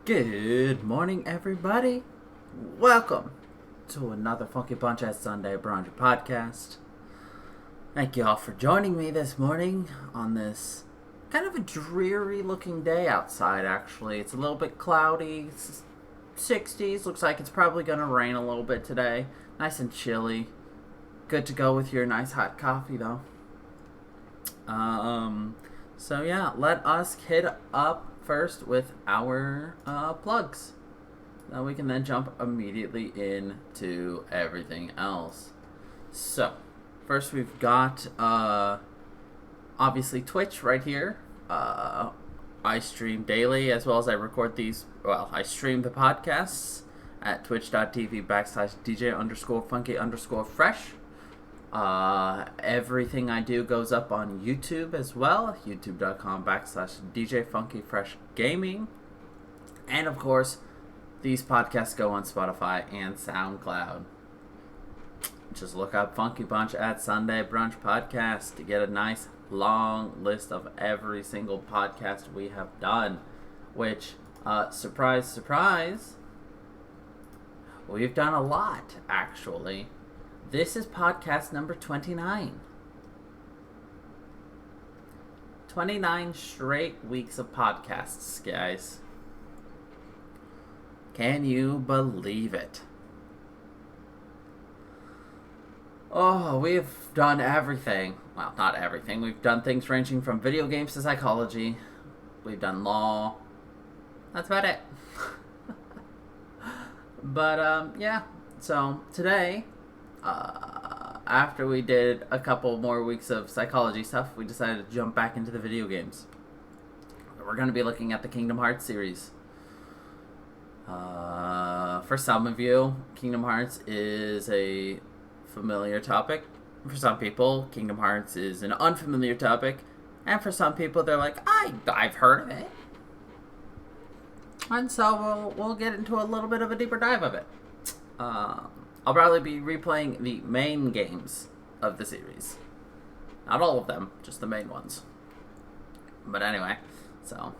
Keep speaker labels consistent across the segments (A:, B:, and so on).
A: Good morning, everybody. Welcome to another Funky Bunch at Sunday Brunch Podcast. Thank you all for joining me this morning on this kind of a dreary looking day outside, actually. It's a little bit cloudy. It's 60s. Looks like it's probably going to rain a little bit today. Nice and chilly. Good to go with your nice hot coffee, though. So yeah, let us hit up first with our plugs. Now we can then jump immediately into everything else. So, first we've got obviously Twitch right here. I stream daily as well as I record these. Well, I stream the podcasts at twitch.tv/DJ_funky_fresh. Everything I do goes up on YouTube as well, youtube.com/DJFunkyFreshGaming. And of course, these podcasts go on Spotify and SoundCloud. Just look up Funky Bunch at Sunday Brunch Podcast to get a nice long list of every single podcast we have done. Which, surprise, surprise, we've done a lot, actually. This is podcast number 29. 29 straight weeks of podcasts, guys. Can you believe it? Oh, we've done everything. Well, not everything. We've done things ranging from video games to psychology. We've done law. That's about it. But, yeah. So, today, after we did a couple more weeks of psychology stuff, we decided to jump back into the video games. We're going to be looking at the Kingdom Hearts series. For some of you, Kingdom Hearts is a familiar topic. For some people, Kingdom Hearts is an unfamiliar topic. And for some people, they're like, I've heard of it. And so we'll get into a little bit of a deeper dive of it. I'll probably be replaying the main games of the series. Not all of them, just the main ones. But anyway, so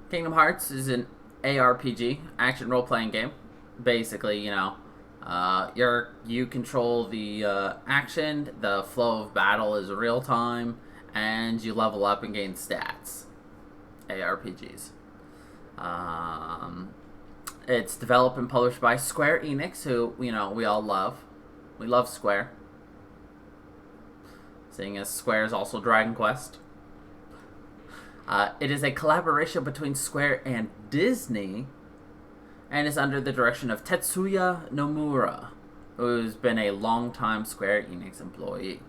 A: Kingdom Hearts is an ARPG, action role-playing game. Basically, you control the action, the flow of battle is real time, and you level up and gain stats. ARPGs. It's developed and published by Square Enix, who, we all love. We love Square. Seeing as Square is also Dragon Quest. It is a collaboration between Square and Disney, and is under the direction of Tetsuya Nomura, who's been a long-time Square Enix employee.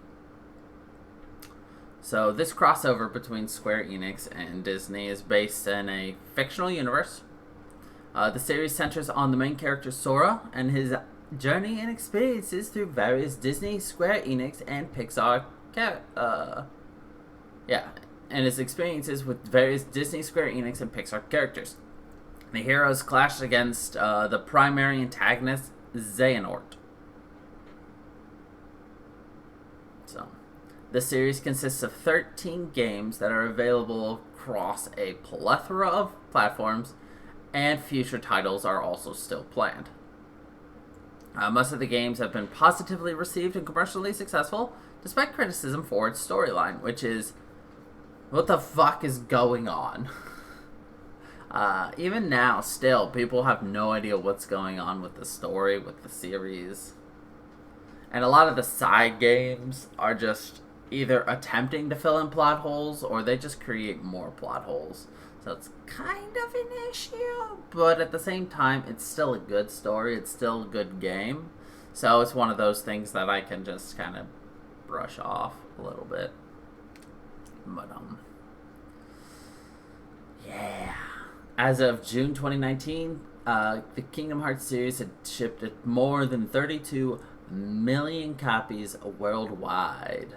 A: So this crossover between Square Enix and Disney is based in a fictional universe. The series centers on the main character Sora and his journey and experiences through various Disney, Square Enix, and Pixar and his experiences with various Disney, Square Enix, and Pixar characters. The heroes clash against the primary antagonist, Xehanort. So, the series consists of 13 games that are available across a plethora of platforms, and future titles are also still planned. Most of the games have been positively received and commercially successful, despite criticism for its storyline, which is, what the fuck is going on? Even now, still, people have no idea what's going on with the story, with the series. And a lot of the side games are just either attempting to fill in plot holes, or they just create more plot holes. So it's kind of an issue, but at the same time, it's still a good story, it's still a good game. So it's one of those things that I can just kind of brush off a little bit. But, yeah. As of June 2019, the Kingdom Hearts series had shipped at more than 32 million copies worldwide.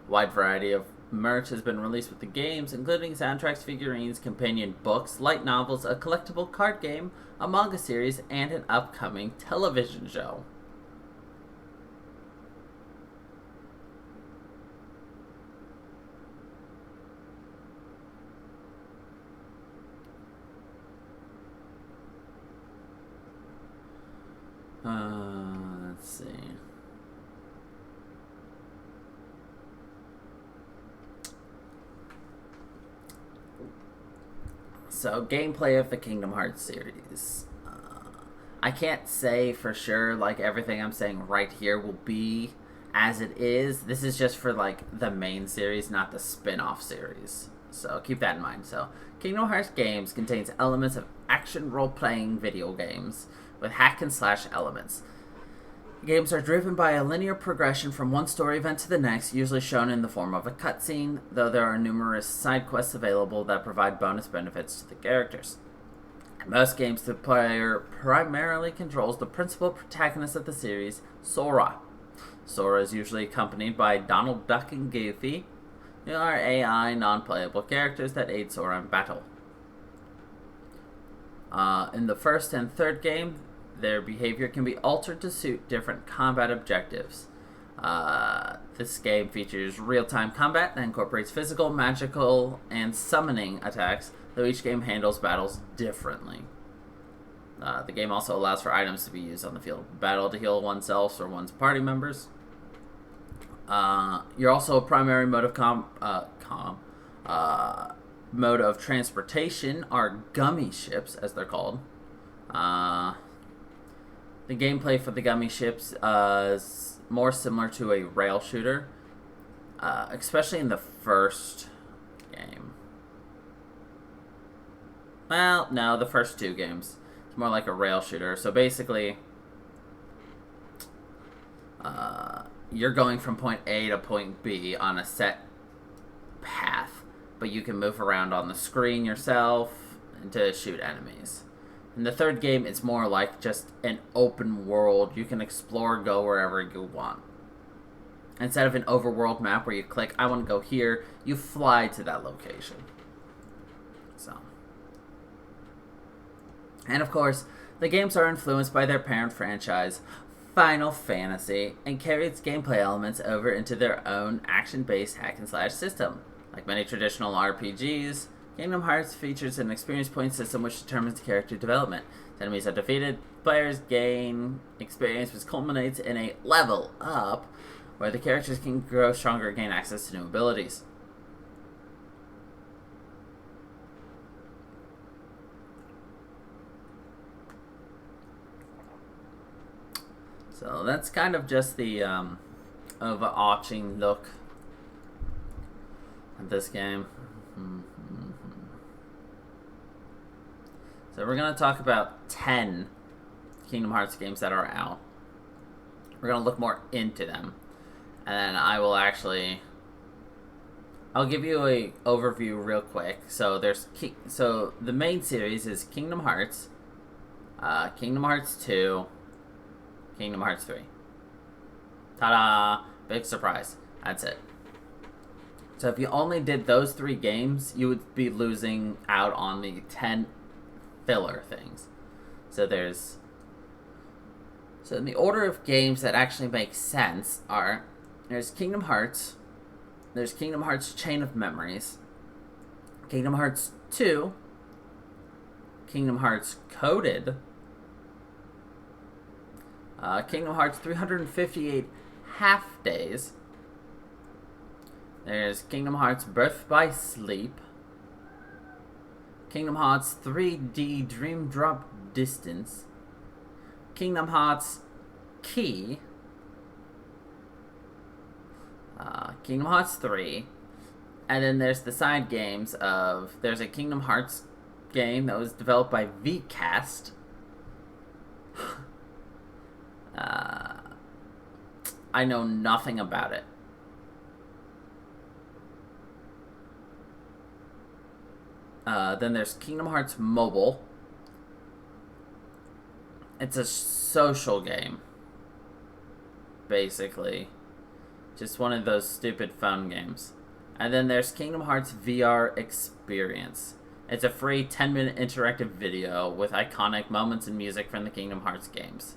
A: A wide variety of merch has been released with the games, including soundtracks, figurines, companion books, light novels, a collectible card game, a manga series, and an upcoming television show. Let's see. So, gameplay of the Kingdom Hearts series. I can't say for sure, like, everything I'm saying right here will be as it is. This is just for, like, the main series, not the spin-off series. So, keep that in mind. So, Kingdom Hearts games contains elements of action role-playing video games with hack-and-slash elements. Games are driven by a linear progression from one story event to the next, usually shown in the form of a cutscene, though there are numerous side quests available that provide bonus benefits to the characters. In most games, the player primarily controls the principal protagonist of the series, Sora. Sora is usually accompanied by Donald Duck and Goofy, who are AI non-playable characters that aid Sora in battle. In the first and third game, their behavior can be altered to suit different combat objectives. This game features real-time combat that incorporates physical, magical, and summoning attacks, though each game handles battles differently. The game also allows for items to be used on the field of battle to heal oneself or one's party members. You're also a primary mode of mode of transportation are Gummy Ships, as they're called. The gameplay for the Gummy Ships is more similar to a rail shooter, especially in the first game. Well, no, the first two games. It's more like a rail shooter. So basically, you're going from point A to point B on a set path, but you can move around on the screen yourself to shoot enemies. In the third game, it's more like just an open world. You can explore, go wherever you want. Instead of an overworld map where you click, I want to go here, you fly to that location. So. And of course, the games are influenced by their parent franchise, Final Fantasy, and carry its gameplay elements over into their own action-based hack-and-slash system. Like many traditional RPGs, Kingdom Hearts features an experience point system which determines character development. As enemies are defeated, players gain experience which culminates in a level up, where the characters can grow stronger and gain access to new abilities. So that's kind of just the overarching look at this game. So we're going to talk about 10 Kingdom Hearts games that are out. We're going to look more into them. And then I'll give you a overview real quick. So so the main series is Kingdom Hearts, Kingdom Hearts 2, Kingdom Hearts 3. Ta-da! Big surprise. That's it. So if you only did those 3 games, you would be losing out on the 10 filler things. So in the order of games that actually make sense are, there's Kingdom Hearts, there's Kingdom Hearts Chain of Memories, Kingdom Hearts 2, Kingdom Hearts Coded, Kingdom Hearts 358 Half Days, there's Kingdom Hearts Birth by Sleep, Kingdom Hearts 3D Dreamtrap Distance, Kingdom Hearts Key, Kingdom Hearts 3, and then there's the side games of, there's a Kingdom Hearts game that was developed by VCast. I know nothing about it. Then there's Kingdom Hearts Mobile. It's a social game, basically. Just one of those stupid phone games. And then there's Kingdom Hearts VR Experience. It's a free 10-minute interactive video with iconic moments and music from the Kingdom Hearts games.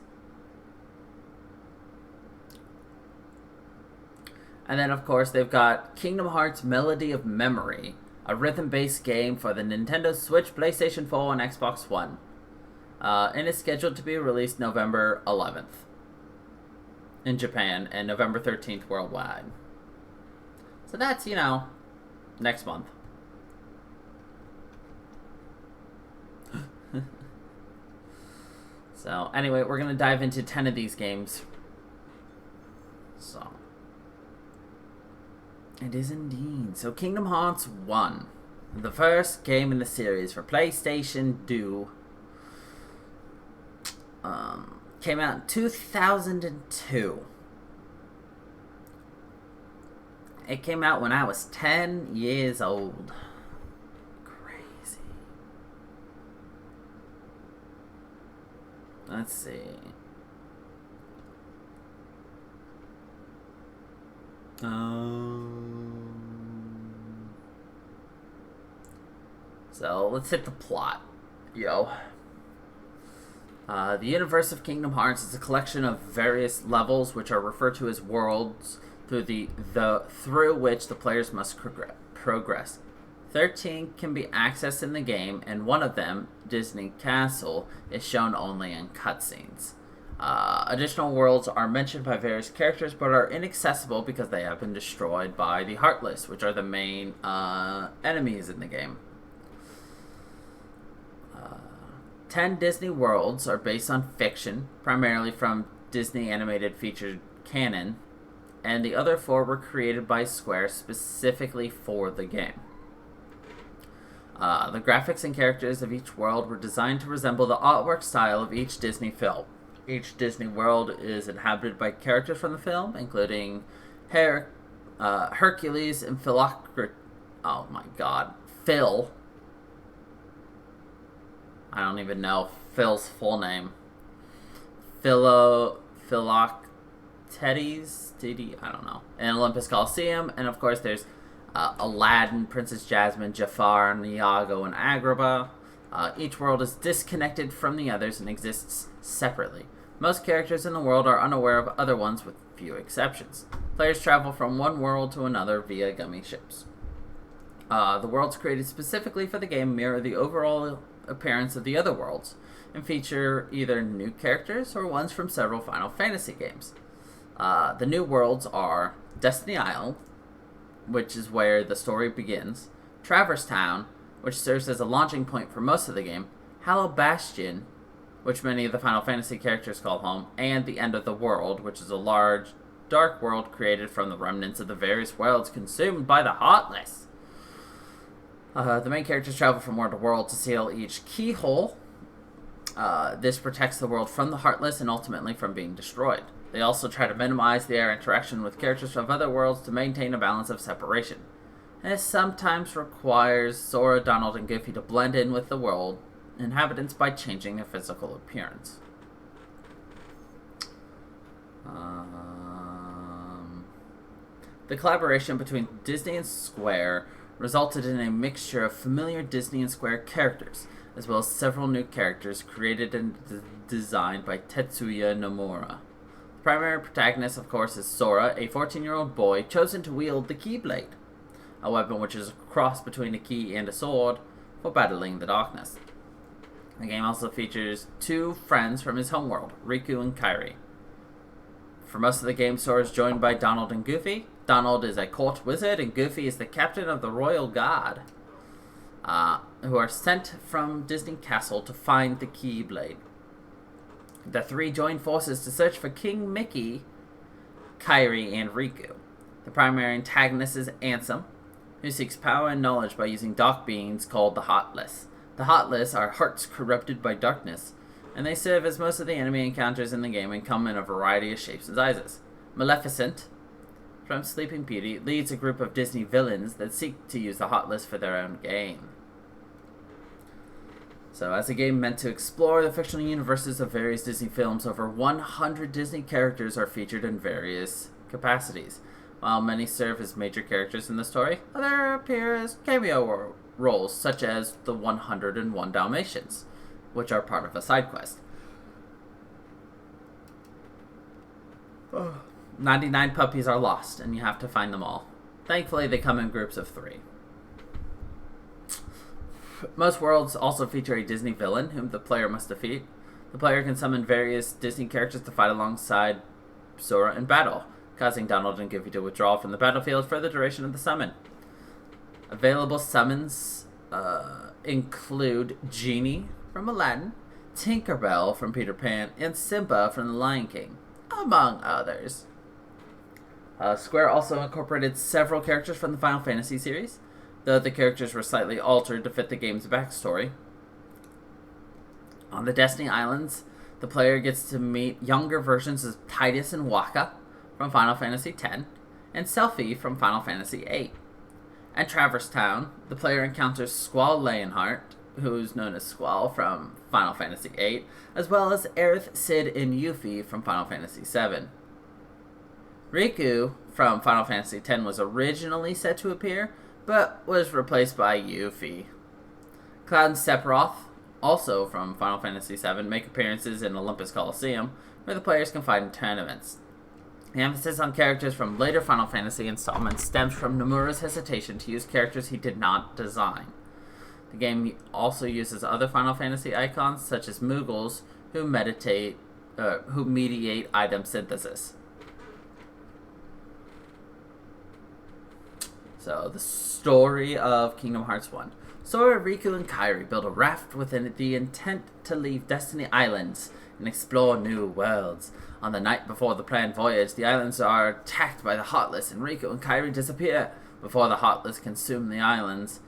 A: And then, of course, they've got Kingdom Hearts Melody of Memory, a rhythm-based game for the Nintendo Switch, PlayStation 4, and Xbox One. and is scheduled to be released November 11th in Japan and November 13th worldwide. So that's, next month. So, anyway, we're going to dive into 10 of these games. So, it is indeed. So, Kingdom Hearts 1. The first game in the series for PlayStation 2. Came out in 2002. It came out when I was 10 years old. Crazy. Let's see. So let's hit the plot. Yo. The universe of Kingdom Hearts is a collection of various levels which are referred to as worlds through which the players must progress. 13 can be accessed in the game, and one of them, Disney Castle, is shown only in cutscenes. Additional worlds are mentioned by various characters, but are inaccessible because they have been destroyed by the Heartless, which are the main enemies in the game. 10 Disney worlds are based on fiction, primarily from Disney animated feature canon, and the other 4 were created by Square specifically for the game. The graphics and characters of each world were designed to resemble the artwork style of each Disney film. Each Disney world is inhabited by characters from the film, including Hercules and Phil. I don't even know Phil's full name. Philoctetes? I don't know. And Olympus Coliseum, and of course there's Aladdin, Princess Jasmine, Jafar, Iago, and Agrabah. Each world is disconnected from the others and exists separately. Most characters in the world are unaware of other ones, with few exceptions. Players travel from one world to another via Gummy Ships. The worlds created specifically for the game mirror the overall appearance of the other worlds, and feature either new characters or ones from several Final Fantasy games. The new worlds are Destiny Isle, which is where the story begins, Traverse Town, which serves as a launching point for most of the game, Hallow Bastion, which many of the Final Fantasy characters call home, and the End of the World, which is a large, dark world created from the remnants of the various worlds consumed by the Heartless. The main characters travel from world to world to seal each keyhole. This protects the world from the Heartless and ultimately from being destroyed. They also try to minimize their interaction with characters from other worlds to maintain a balance of separation. And this sometimes requires Sora, Donald, and Goofy to blend in with the world inhabitants by changing their physical appearance. The collaboration between Disney and Square resulted in a mixture of familiar Disney and Square characters, as well as several new characters created and designed by Tetsuya Nomura. The primary protagonist, of course, is Sora, a 14-year-old boy chosen to wield the Keyblade, a weapon which is a cross between a key and a sword for battling the darkness. The game also features 2 friends from his homeworld, Riku and Kairi. For most of the game, Sora is joined by Donald and Goofy. Donald is a court wizard, and Goofy is the captain of the Royal Guard, who are sent from Disney Castle to find the Keyblade. The 3 join forces to search for King Mickey, Kairi, and Riku. The primary antagonist is Ansem, who seeks power and knowledge by using dark beings called the Heartless. The Heartless are hearts corrupted by darkness, and they serve as most of the enemy encounters in the game and come in a variety of shapes and sizes. Maleficent, from Sleeping Beauty, leads a group of Disney villains that seek to use the Heartless for their own gain. So, as a game meant to explore the fictional universes of various Disney films, over 100 Disney characters are featured in various capacities. While many serve as major characters in the story, others appear as cameo roles, such as the 101 Dalmatians, which are part of a side quest. 99 puppies are lost, and you have to find them all. Thankfully, they come in groups of 3. Most worlds also feature a Disney villain whom the player must defeat. The player can summon various Disney characters to fight alongside Sora in battle, causing Donald and Goofy to withdraw from the battlefield for the duration of the summon. Available summons include Genie from Aladdin, Tinkerbell from Peter Pan, and Simba from The Lion King, among others. Square also incorporated several characters from the Final Fantasy series, though the characters were slightly altered to fit the game's backstory. On the Destiny Islands, the player gets to meet younger versions of Tidus and Waka from Final Fantasy X, and Selphie from Final Fantasy VIII. At Traverse Town, the player encounters Squall Leonhart, who's known as Squall from Final Fantasy VIII, as well as Aerith, Cid, and Yuffie from Final Fantasy VII. Riku from Final Fantasy X was originally set to appear, but was replaced by Yuffie. Cloud and Sephiroth, also from Final Fantasy VII, make appearances in Olympus Coliseum, where the players can fight in tournaments. The emphasis on characters from later Final Fantasy installments stems from Nomura's hesitation to use characters he did not design. The game also uses other Final Fantasy icons, such as Moogles, who mediate item synthesis. So, the story of Kingdom Hearts 1. Sora, Riku, and Kairi build a raft with the intent to leave Destiny Islands and explore new worlds. On the night before the planned voyage, the islands are attacked by the Heartless, and Riku and Kairi disappear. Before the Heartless consume the islands,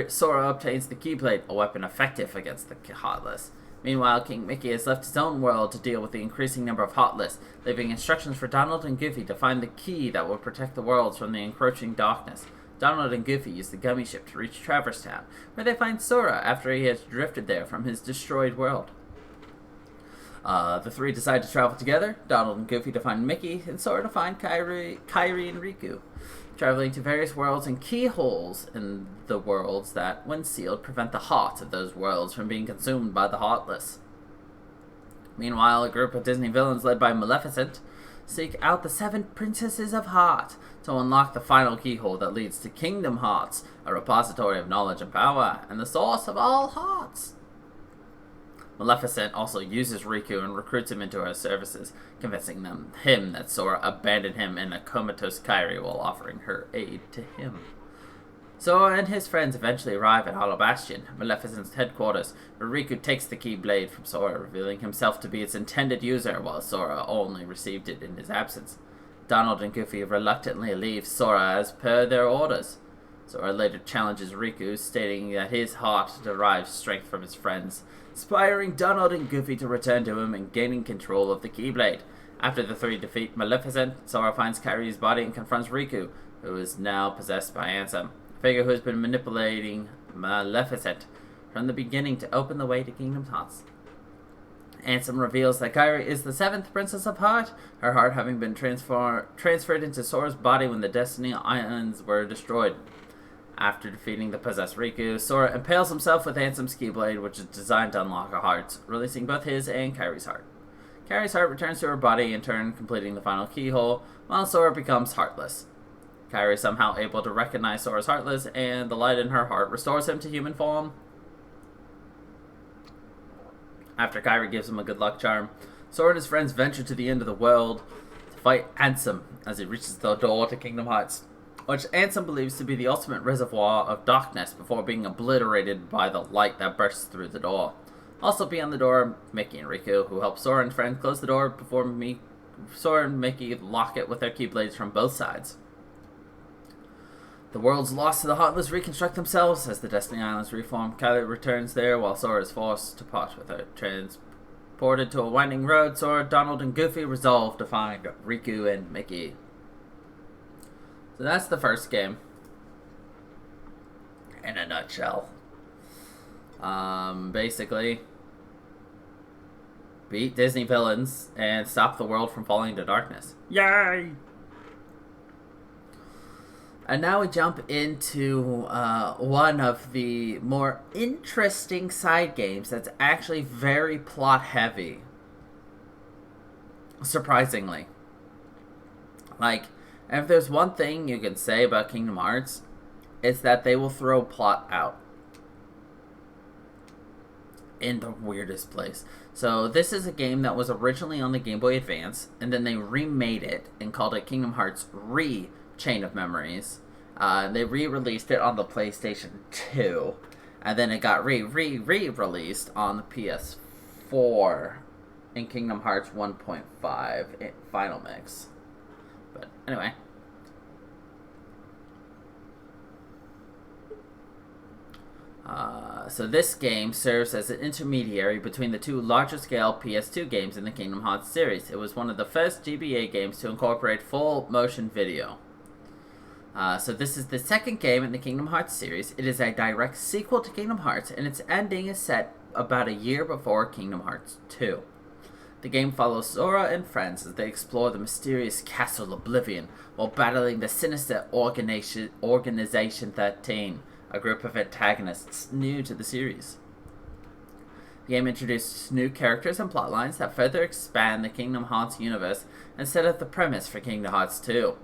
A: Sora obtains the Keyblade, a weapon effective against the Heartless. Meanwhile, King Mickey has left his own world to deal with the increasing number of Heartless, leaving instructions for Donald and Goofy to find the key that will protect the worlds from the encroaching darkness. Donald and Goofy use the Gummy Ship to reach Traverse Town, where they find Sora after he has drifted there from his destroyed world. The three decide to travel together, Donald and Goofy to find Mickey, and Sora to find Kairi and Riku, traveling to various worlds and keyholes in the worlds that, when sealed, prevent the heart of those worlds from being consumed by the Heartless. Meanwhile, a group of Disney villains led by Maleficent seek out the 7 Princesses of Heart to unlock the final keyhole that leads to Kingdom Hearts, a repository of knowledge and power, and the source of all hearts. Maleficent also uses Riku and recruits him into her services, convincing him that Sora abandoned him in a comatose Kairi while offering her aid to him. Sora and his friends eventually arrive at Hollow Bastion, Maleficent's headquarters, where Riku takes the Keyblade from Sora, revealing himself to be its intended user, while Sora only received it in his absence. Donald and Goofy reluctantly leave Sora as per their orders. Sora later challenges Riku, stating that his heart derives strength from his friends, inspiring Donald and Goofy to return to him and gaining control of the Keyblade. After the three defeat Maleficent, Sora finds Kairi's body and confronts Riku, who is now possessed by Ansem, a figure who has been manipulating Maleficent from the beginning to open the way to Kingdom Hearts. Ansem reveals that Kairi is the 7th Princess of Heart, her heart having been transferred into Sora's body when the Destiny Islands were destroyed. After defeating the possessed Riku, Sora impales himself with Ansem's Keyblade, which is designed to unlock her hearts, releasing both his and Kairi's heart. Kairi's heart returns to her body, in turn completing the final keyhole, while Sora becomes heartless. Kairi is somehow able to recognize Sora's heartless, and the light in her heart restores him to human form. After Kairi gives him a good luck charm, Sora and his friends venture to the end of the world to fight Ansem as he reaches the door to Kingdom Hearts, which Ansem believes to be the ultimate reservoir of darkness before being obliterated by the light that bursts through the door. Also beyond the door, Mickey and Riku, who help Sora and friends close the door before Sora and Mickey lock it with their Keyblades from both sides. The worlds lost to the Heartless reconstruct themselves as the Destiny Islands reform. Kairi returns there while Sora is forced to part with her. Transported to a winding road, Sora, Donald, and Goofy resolve to find Riku and Mickey. So that's the first game. In a nutshell. Basically, beat Disney villains and stop the world from falling into darkness. Yay! And now we jump into one of the more interesting side games that's actually very plot heavy. Surprisingly. Like, if there's one thing you can say about Kingdom Hearts, it's that they will throw plot out. in the weirdest place. So this is a game that was originally on the Game Boy Advance, and then they remade it and called it Kingdom Hearts Chain of Memories. They re-released it on the PlayStation 2, and then it got re-released on the PS4 in Kingdom Hearts 1.5 Final Mix. But anyway. So this game serves as an intermediary between the two larger-scale PS2 games in the Kingdom Hearts series. It was one of the first GBA games to incorporate full motion video. So this is the second game in the Kingdom Hearts series. It is a direct sequel to Kingdom Hearts, and its ending is set about a year before Kingdom Hearts 2. The game follows Sora and friends as they explore the mysterious Castle Oblivion while battling the sinister Organization 13, a group of antagonists new to the series. The game introduces new characters and plotlines that further expand the Kingdom Hearts universe and set up the premise for Kingdom Hearts 2.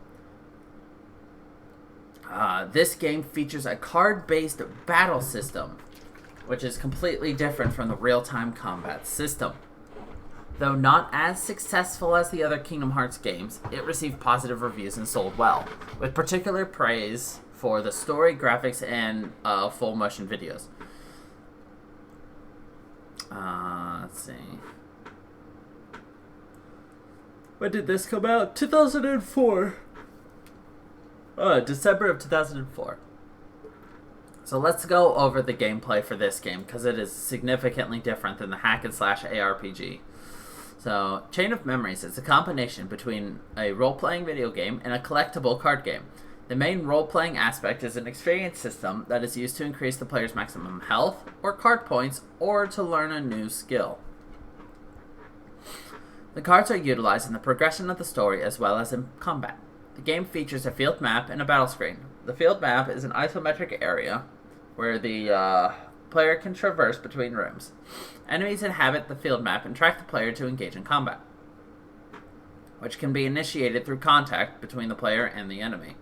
A: This game features a card-based battle system, which is completely different from the real-time combat system. Though not as successful as the other Kingdom Hearts games, it received positive reviews and sold well, with particular praise for the story, graphics, and full motion videos. Let's see. When did this come out? 2004. December of 2004. So let's go over the gameplay for this game, because it is significantly different than the hack and slash ARPG. So, Chain of Memories is a combination between a role-playing video game and a collectible card game. The main role-playing aspect is an experience system that is used to increase the player's maximum health, or card points, or to learn a new skill. The cards are utilized in the progression of the story as well as in combat. The game features a field map and a battle screen. The field map is an isometric area where the player can traverse between rooms. Enemies inhabit the field map and track the player to engage in combat, which can be initiated through contact between the player and the enemy.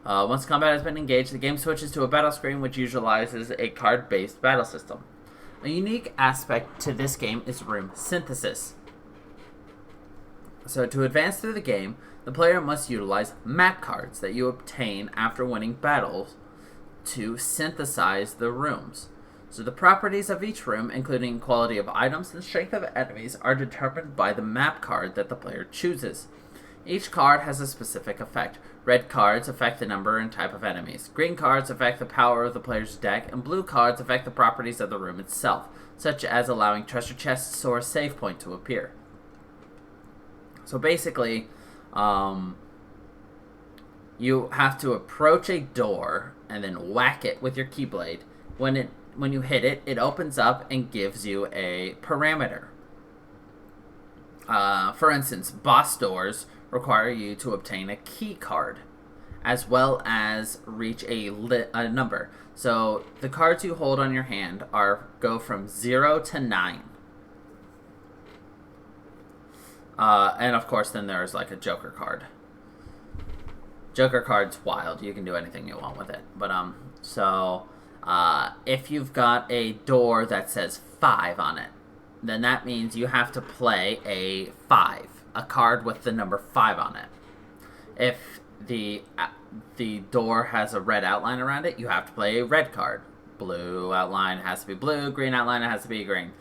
A: Once combat has been engaged, the game switches to a battle screen which utilizes a card-based battle system. A unique aspect to this game is room synthesis. So to advance through the game, the player must utilize map cards that you obtain after winning battles to synthesize the rooms. So the properties of each room, including quality of items and strength of enemies, are determined by the map card that the player chooses. Each card has a specific effect. Red cards affect the number and type of enemies. Green cards affect the power of the player's deck, and blue cards affect the properties of the room itself, such as allowing treasure chests or a save point to appear. So basically, you have to approach a door and then whack it with your keyblade. When you hit it, it opens up and gives you a parameter. For instance, boss doors require you to obtain a key card, as well as reach a number. So the cards you hold on your hand go from 0 to 9. And of course, then there's like a Joker card. Joker card's wild. You can do anything you want with it. But if you've got a door that says 5 on it, then that means you have to play a 5, a card with the number 5 on it. If the door has a red outline around it, you have to play a red card. Blue outline has to be blue, green outline has to be green.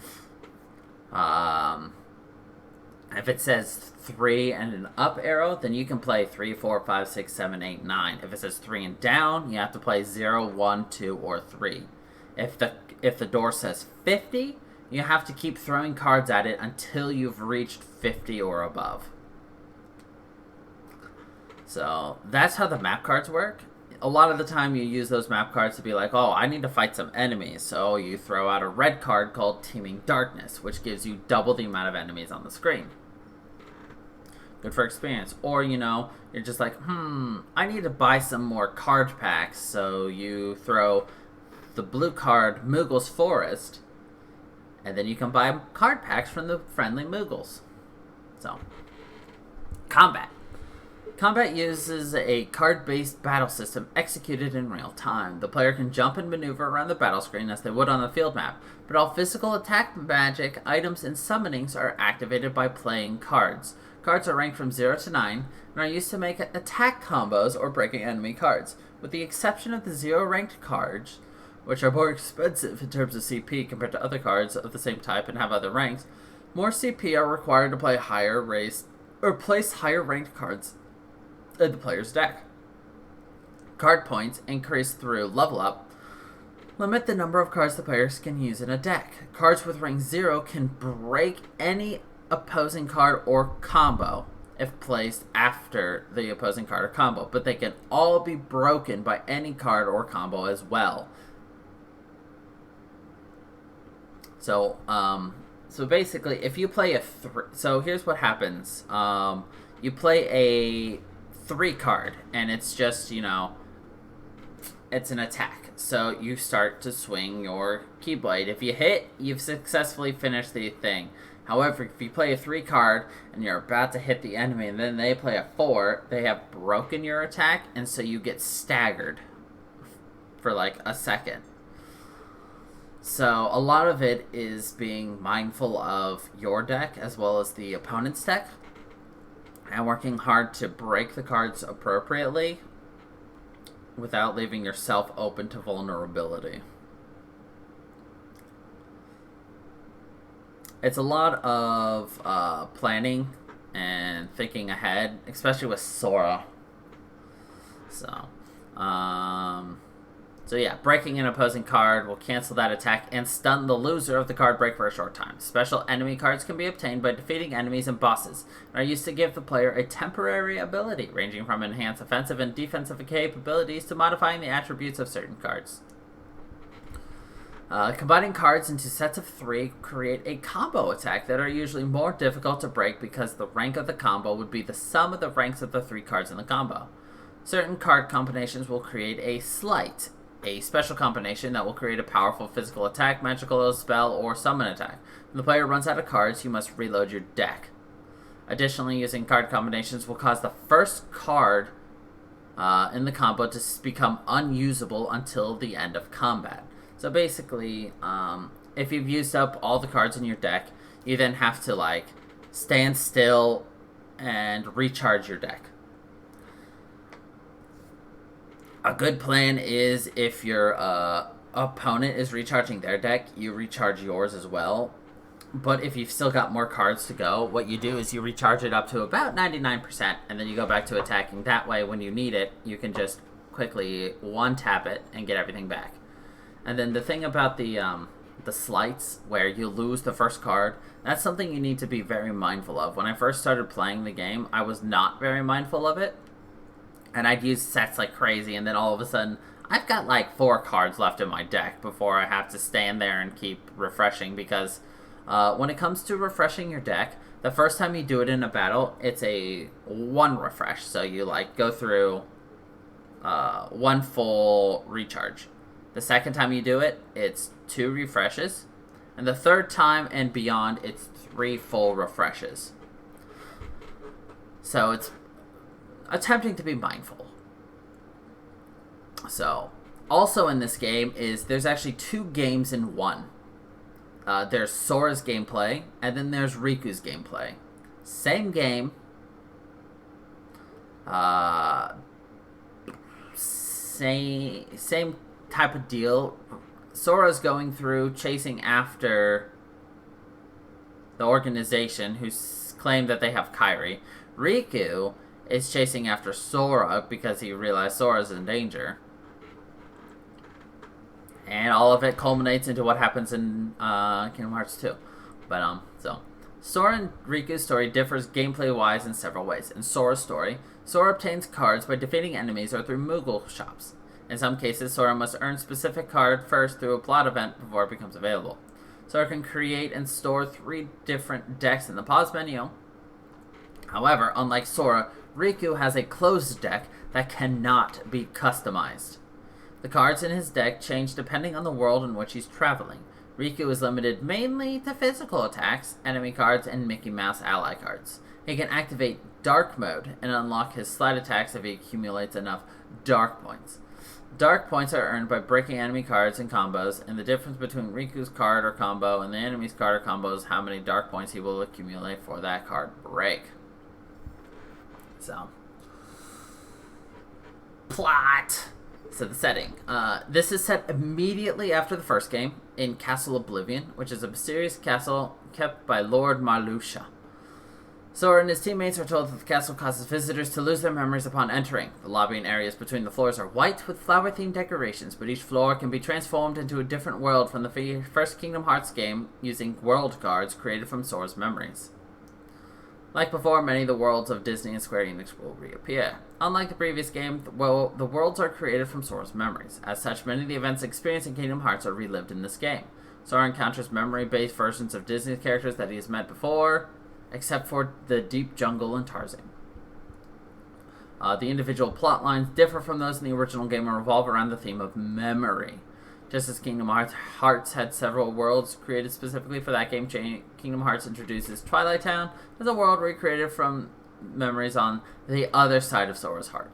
A: If it says 3 and an up arrow, then you can play 3, 4, 5, 6, 7, 8, 9. If it says 3 and down, you have to play 0, 1, 2, or 3. If the door says 50, you have to keep throwing cards at it until you've reached 50 or above. So that's how the map cards work. A lot of the time you use those map cards to be like, oh, I need to fight some enemies. So you throw out a red card called Teeming Darkness, which gives you double the amount of enemies on the screen. Good for experience. Or, you're just like, I need to buy some more card packs. So you throw the blue card, Moogle's Forest, and then you can buy card packs from the friendly Moogles. So, combat. Combat uses a card-based battle system executed in real time. The player can jump and maneuver around the battle screen as they would on the field map, but all physical attack, magic, items, and summonings are activated by playing cards. Cards are ranked from 0 to 9 and are used to make attack combos or breaking enemy cards. With the exception of the 0-ranked cards, which are more expensive in terms of CP compared to other cards of the same type and have other ranks, more CP are required to play place higher ranked cards in the player's deck. Card points increase through level up limit the number of cards the players can use in a deck. Cards with rank 0 can break any opposing card or combo if placed after the opposing card or combo, but they can all be broken by any card or combo as well. So basically, if you play so here's what happens. You play a 3 card, and it's just, it's an attack. So you start to swing your Keyblade. If you hit, you've successfully finished the thing. However, if you play a 3 card, and you're about to hit the enemy, and then they play a 4, they have broken your attack, and so you get staggered for like a second. So a lot of it is being mindful of your deck as well as the opponent's deck, and working hard to break the cards appropriately without leaving yourself open to vulnerability. It's a lot of planning and thinking ahead, especially with Sora. So yeah, breaking an opposing card will cancel that attack and stun the loser of the card break for a short time. Special enemy cards can be obtained by defeating enemies and bosses, and are used to give the player a temporary ability, ranging from enhanced offensive and defensive capabilities to modifying the attributes of certain cards. Combining cards into sets of 3 create a combo attack that are usually more difficult to break because the rank of the combo would be the sum of the ranks of the 3 cards in the combo. Certain card combinations will create a sleight, a special combination that will create a powerful physical attack, magical spell, or summon attack. When the player runs out of cards, you must reload your deck. Additionally, using card combinations will cause the first card in the combo to become unusable until the end of combat. So basically, if you've used up all the cards in your deck, you then have to stand still and recharge your deck. A good plan is if your opponent is recharging their deck, you recharge yours as well. But if you've still got more cards to go, what you do is you recharge it up to about 99%, and then you go back to attacking. That way, when you need it, you can just quickly one-tap it and get everything back. And then the thing about the slights, where you lose the first card, that's something you need to be very mindful of. When I first started playing the game, I was not very mindful of it. And I'd use sets like crazy, and then all of a sudden, I've got 4 cards left in my deck before I have to stand there and keep refreshing, because when it comes to refreshing your deck, the first time you do it in a battle, it's a 1 refresh. So you go through 1 full recharge. The second time you do it, it's 2 refreshes. And the third time and beyond, it's 3 full refreshes. So it's attempting to be mindful. So, also in this game there's actually 2 games in one. There's Sora's gameplay, and then there's Riku's gameplay. Same game. Same type of deal. Sora's going through chasing after the organization who claim that they have Kairi. Riku is chasing after Sora because he realized Sora's in danger. And all of it culminates into what happens in Kingdom Hearts 2. But, so Sora and Riku's story differs gameplay-wise in several ways. In Sora's story, Sora obtains cards by defeating enemies or through Moogle shops. In some cases, Sora must earn specific card first through a plot event before it becomes available. Sora can create and store 3 different decks in the pause menu. However, unlike Sora, Riku has a closed deck that cannot be customized. The cards in his deck change depending on the world in which he's traveling. Riku is limited mainly to physical attacks, enemy cards, and Mickey Mouse ally cards. He can activate Dark Mode and unlock his slide attacks if he accumulates enough Dark Points. Dark Points are earned by breaking enemy cards and combos, and the difference between Riku's card or combo and the enemy's card or combo is how many Dark Points he will accumulate for that card break. So, plot. So the setting. This is set immediately after the first game in Castle Oblivion, which is a mysterious castle kept by Lord Marluxia. Sora and his teammates are told that the castle causes visitors to lose their memories upon entering. The lobbying areas between the floors are white with flower-themed decorations, but each floor can be transformed into a different world from the first Kingdom Hearts game using world cards created from Sora's memories. Like before, many of the worlds of Disney and Square Enix will reappear. Unlike the previous game, the worlds are created from Sora's memories. As such, many of the events experienced in Kingdom Hearts are relived in this game. Sora encounters memory-based versions of Disney's characters that he has met before, except for the Deep Jungle and Tarzan. The individual plot lines differ from those in the original game and revolve around the theme of memory. Just as Kingdom Hearts had several worlds created specifically for that game, Kingdom Hearts introduces Twilight Town as a world recreated from memories on the other side of Sora's heart.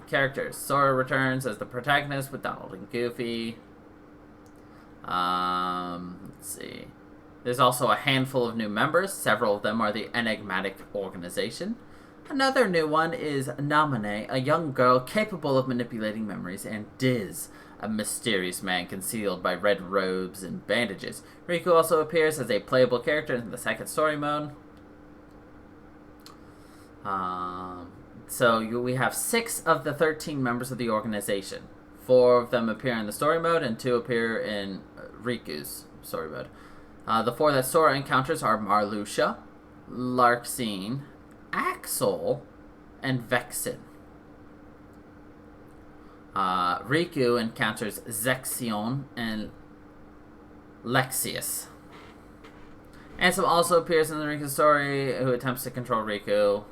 A: Characters. Sora returns as the protagonist with Donald and Goofy. Let's see. There's also a handful of new members. Several of them are the Enigmatic Organization. Another new one is Namine, a young girl capable of manipulating memories, and Diz, a mysterious man concealed by red robes and bandages. Riku also appears as a playable character in the second story mode. We have 6 of the 13 members of the organization. 4 of them appear in the story mode, and 2 appear in Riku's story mode. The 4 that Sora encounters are Marluxia, Larxene, Axel, and Vexen. Riku encounters Zexion and Lexius. Ansem also appears in the Riku story, who attempts to control Riku.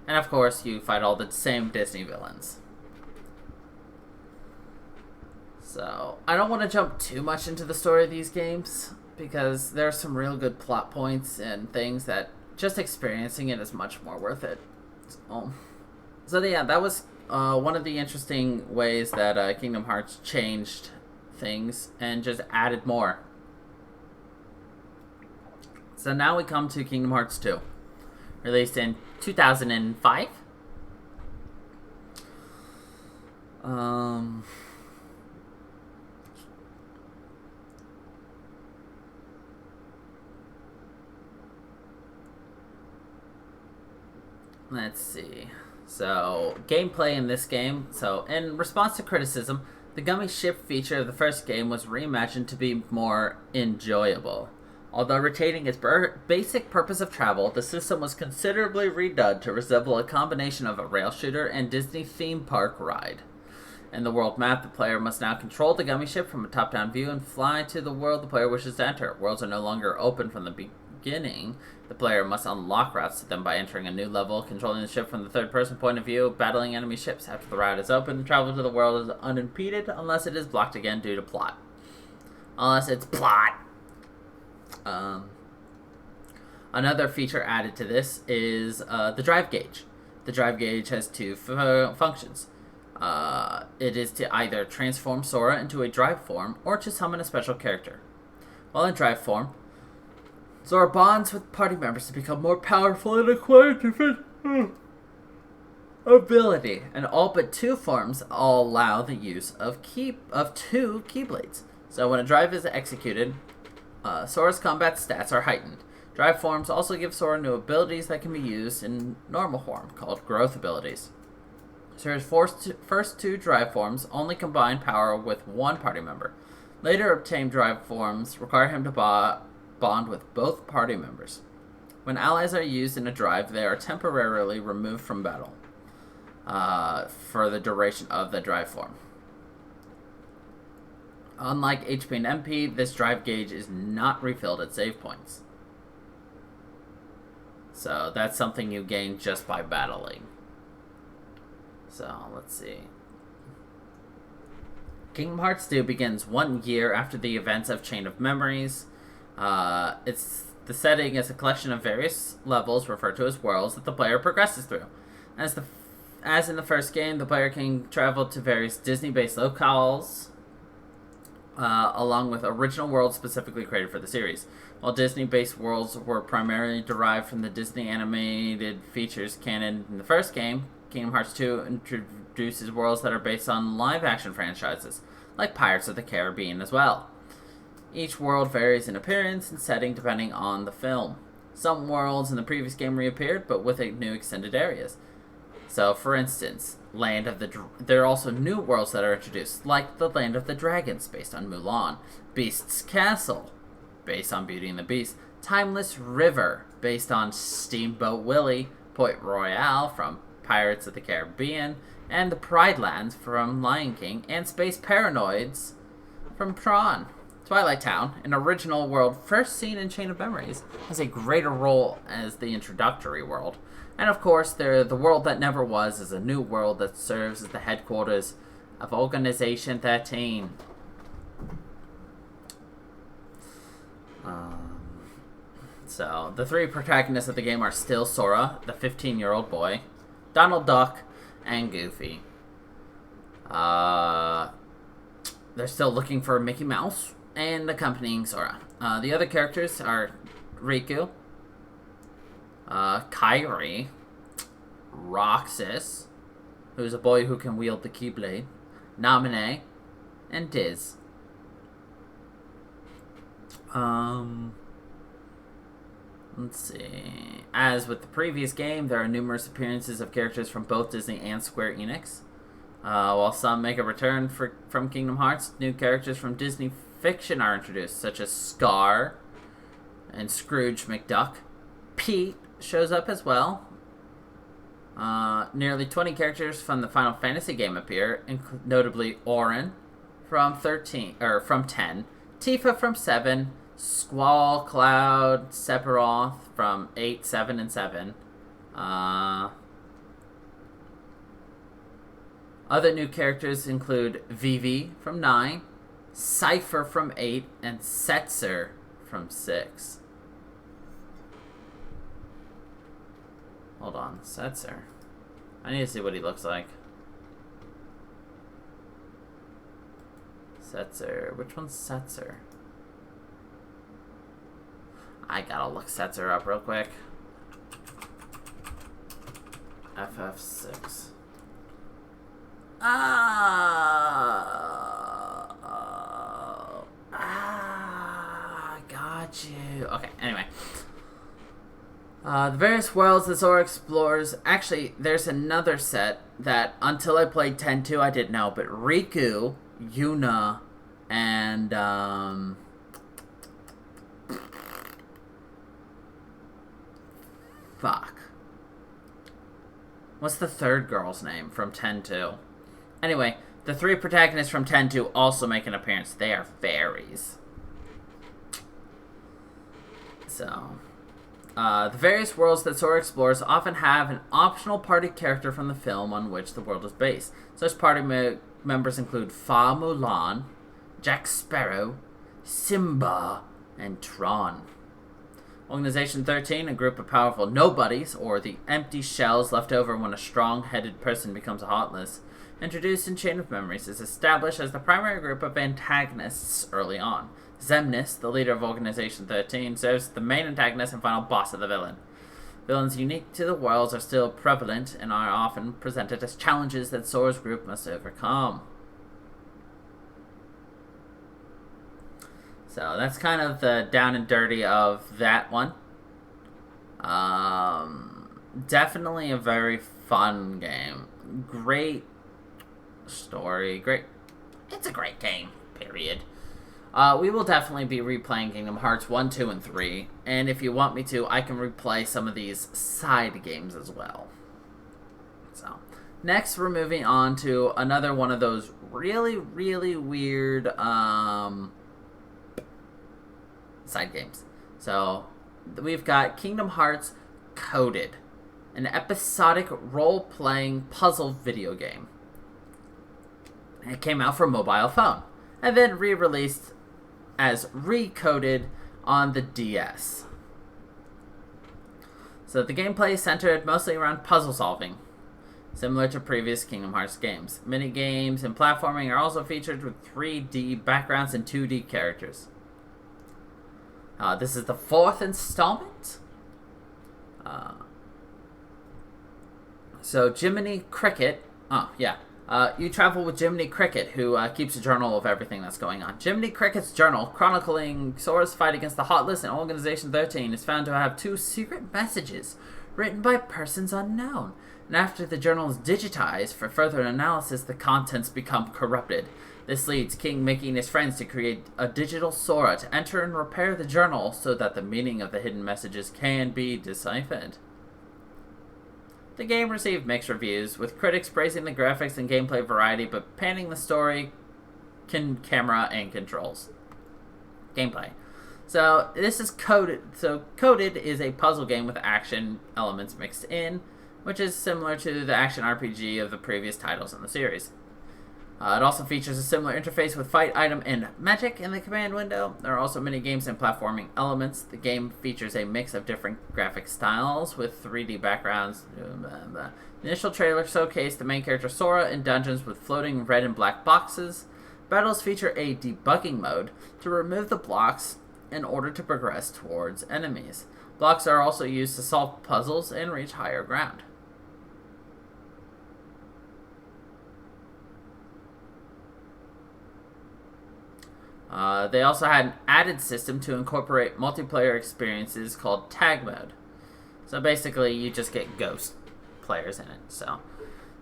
A: And of course, you fight all the same Disney villains. So, I don't want to jump too much into the story of these games, because there are some real good plot points and things that just experiencing it is much more worth it. So yeah, that was one of the interesting ways that Kingdom Hearts changed things and just added more. So now we come to Kingdom Hearts 2, released in 2005. Let's see. So, gameplay in this game. So, in response to criticism, the Gummy Ship feature of the first game was reimagined to be more enjoyable. Although retaining its basic purpose of travel, the system was considerably redone to resemble a combination of a rail shooter and Disney theme park ride. In the world map, the player must now control the Gummy Ship from a top-down view and fly to the world the player wishes to enter. Worlds are no longer open from the beginning. The player must unlock routes to them by entering a new level, controlling the ship from the third-person point of view, battling enemy ships. After the route is open, travel to the world is unimpeded unless it is blocked again due to plot. Unless it's plot. Another feature added to this is the drive gauge. The drive gauge has 2 functions. It is to either transform Sora into a drive form or to summon a special character. While in drive form, Sora bonds with party members to become more powerful and acquire different ability. And all but 2 forms allow the use of 2 Keyblades. So when a drive is executed, Sora's combat stats are heightened. Drive forms also give Sora new abilities that can be used in normal form, called growth abilities. Sora's first 2 drive forms only combine power with 1 party member. Later obtained drive forms require him to bond with both party members. When allies are used in a drive, they are temporarily removed from battle for the duration of the drive form. Unlike HP and MP, this drive gauge is not refilled at save points. So that's something you gain just by battling. So let's see. Kingdom Hearts 2 begins 1 year after the events of Chain of Memories. The setting is a collection of various levels referred to as worlds that the player progresses through. As in the first game, the player can travel to various Disney-based locales, along with original worlds specifically created for the series. While Disney-based worlds were primarily derived from the Disney animated features canon in the first game, Kingdom Hearts 2 introduces worlds that are based on live-action franchises, like Pirates of the Caribbean as well. Each world varies in appearance and setting depending on the film. Some worlds in the previous game reappeared, but with new extended areas. So, for instance, there are also new worlds that are introduced, like the Land of the Dragons, based on Mulan, Beast's Castle, based on Beauty and the Beast, Timeless River, based on Steamboat Willie, Port Royale from Pirates of the Caribbean, and the Pride Lands from Lion King, and Space Paranoids from Tron. Twilight Town, an original world first seen in Chain of Memories, has a greater role as the introductory world. And of course, the world that never was is a new world that serves as the headquarters of Organization 13. So, the three protagonists of the game are still Sora, the 15-year-old boy, Donald Duck, and Goofy. They're still looking for Mickey Mouse and accompanying Sora. The other characters are Riku, Kairi, Roxas, who's a boy who can wield the Keyblade, Naminé, and Diz. Let's see. As with the previous game, there are numerous appearances of characters from both Disney and Square Enix. While some make a return from Kingdom Hearts, new characters from Disney fiction are introduced, such as Scar and Scrooge McDuck. Pete shows up as well. Nearly 20 characters from the Final Fantasy game appear, notably Auron from 10, Tifa from 7, Squall, Cloud, Sephiroth from 8, 7, and 7. Other new characters include Vivi from 9, Cypher from 8, and Setzer from 6. Hold on, Setzer. I need to see what he looks like. Setzer. Which one's Setzer? I gotta look Setzer up real quick. FF6. Got you. Okay, anyway. The various worlds that Sora explores... Actually, there's another set that, until I played 10-2, I didn't know. But Riku, Yuna, and... Fuck. What's the third girl's name from 10-2? Anyway, the three protagonists from 10-2 also make an appearance. They are fairies. So... the various worlds that Sora explores often have an optional party character from the film on which the world is based. Such party members include Fa Mulan, Jack Sparrow, Simba, and Tron. Organization 13, a group of powerful nobodies, or the empty shells left over when a strong-headed person becomes heartless, introduced in Chain of Memories, is established as the primary group of antagonists early on. Xemnas, the leader of Organization 13, serves as the main antagonist and final boss of the villain. Villains unique to the worlds are still prevalent and are often presented as challenges that Sora's group must overcome. So that's kind of the down and dirty of that one. Definitely a very fun game. Great story. It's a great game, period. We will definitely be replaying Kingdom Hearts 1, 2, and 3. And if you want me to, I can replay some of these side games as well. So, next we're moving on to another one of those really, really weird side games. So, we've got Kingdom Hearts Coded, an episodic role-playing puzzle video game. It came out for mobile phone, and then re-released as Recoded on the DS. So the gameplay is centered mostly around puzzle solving, similar to previous Kingdom Hearts games. Mini-games and platforming are also featured with 3D backgrounds and 2D characters. This is the 4th installment. So Jiminy Cricket... you travel with Jiminy Cricket, who keeps a journal of everything that's going on. Jiminy Cricket's journal, chronicling Sora's fight against the Hot List and Organization 13, is found to have 2 secret messages written by persons unknown. And after the journal is digitized for further analysis, the contents become corrupted. This leads King Mickey and his friends to create a digital Sora to enter and repair the journal so that the meaning of the hidden messages can be deciphered. The game received mixed reviews, with critics praising the graphics and gameplay variety, but panning the story, camera, and controls. Gameplay. So, this is Coded. So, Coded is a puzzle game with action elements mixed in, which is similar to the action RPG of the previous titles in the series. It also features a similar interface with fight, item, and magic in the command window. There are also mini games and platforming elements. The game features a mix of different graphic styles with 3D backgrounds. The initial trailer showcased the main character Sora in dungeons with floating red and black boxes. Battles feature a debugging mode to remove the blocks in order to progress towards enemies. Blocks are also used to solve puzzles and reach higher ground. They also had an added system to incorporate multiplayer experiences called Tag Mode. So basically, you just get ghost players in it. So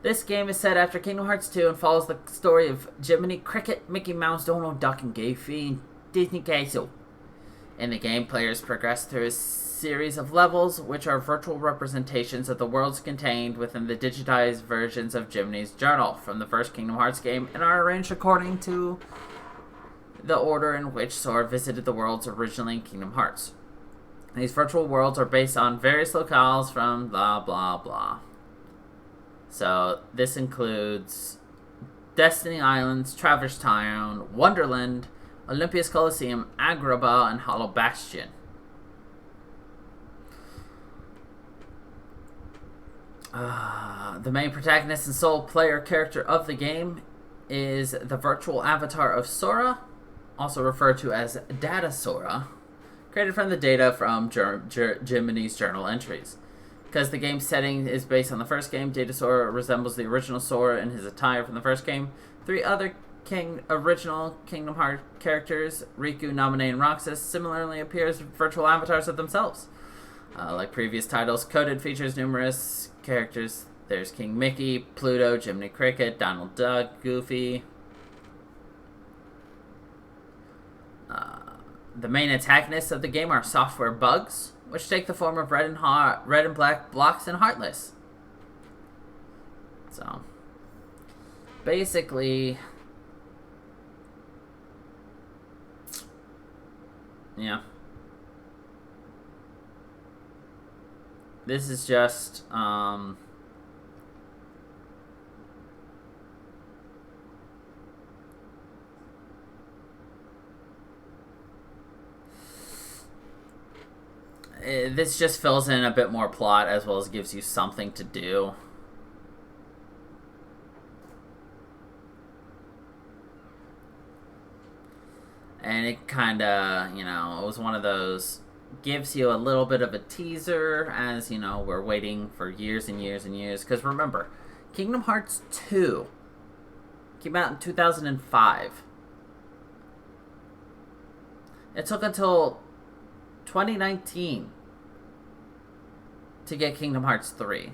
A: this game is set after Kingdom Hearts 2 and follows the story of Jiminy Cricket, Mickey Mouse, Donald Duck, and Goofy in Disney Castle. In the game, players progress through a series of levels, which are virtual representations of the worlds contained within the digitized versions of Jiminy's journal from the first Kingdom Hearts game, and are arranged according to the order in which Sora visited the worlds originally in Kingdom Hearts. These virtual worlds are based on various locales from blah blah blah. So this includes Destiny Islands, Traverse Town, Wonderland, Olympias Coliseum, Agrabah, and Hollow Bastion. The main protagonist and sole player character of the game is the virtual avatar of Sora, also referred to as Data Sora, created from the data from Jiminy's journal entries. Because the game's setting is based on the first game, Data Sora resembles the original Sora in his attire from the first game. 3 other original Kingdom Hearts characters, Riku, Naminé, and Roxas, similarly appear as virtual avatars of themselves. Like previous titles, Coded features numerous characters. There's King Mickey, Pluto, Jiminy Cricket, Donald Duck, Goofy. The main antagonists of the game are software bugs, which take the form of red and black blocks and Heartless. So, basically, yeah. This is just, this just fills in a bit more plot as well as gives you something to do. And it kind of, it was one of those, gives you a little bit of a teaser as, we're waiting for years and years and years. Because remember, Kingdom Hearts 2 came out in 2005. It took until 2019 to get Kingdom Hearts 3.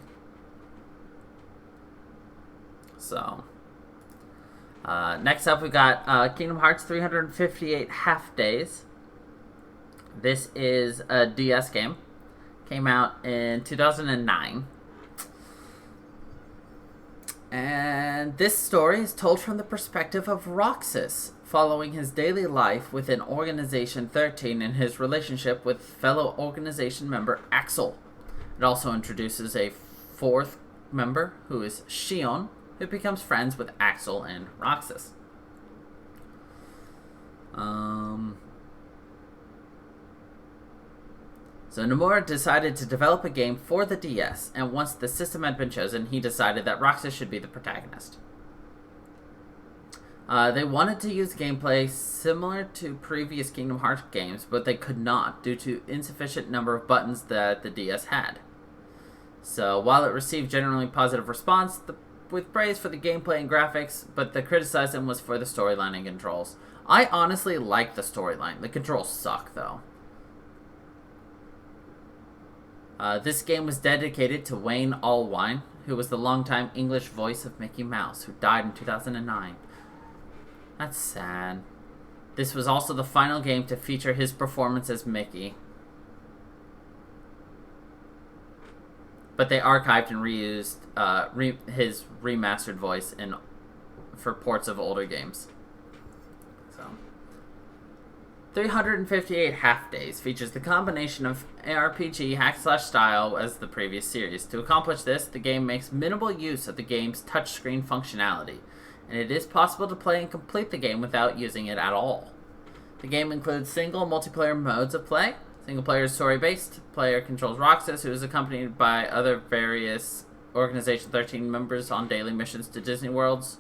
A: So, next up we got Kingdom Hearts 358 Half Days. This is a DS game. Came out in 2009. And this story is told from the perspective of Roxas, following his daily life within Organization 13 and his relationship with fellow organization member Axel. It also introduces a 4th member, who is Shion, who becomes friends with Axel and Roxas. So Nomura decided to develop a game for the DS, and once the system had been chosen, he decided that Roxas should be the protagonist. They wanted to use gameplay similar to previous Kingdom Hearts games, but they could not due to insufficient number of buttons that the DS had. So while it received generally positive response with praise for the gameplay and graphics, but the criticism was for the storyline and controls. I honestly like the storyline. The controls suck, though. This game was dedicated to Wayne Allwine, who was the longtime English voice of Mickey Mouse, who died in 2009. That's sad. This was also the final game to feature his performance as Mickey. But they archived and reused his remastered voice for ports of older games. 358 Half Days features the combination of ARPG hack-slash style as the previous series. To accomplish this, the game makes minimal use of the game's touchscreen functionality, and it is possible to play and complete the game without using it at all. The game includes single and multiplayer modes of play. Single player is story-based. Player controls Roxas, who is accompanied by other various Organization 13 members on daily missions to Disney Worlds.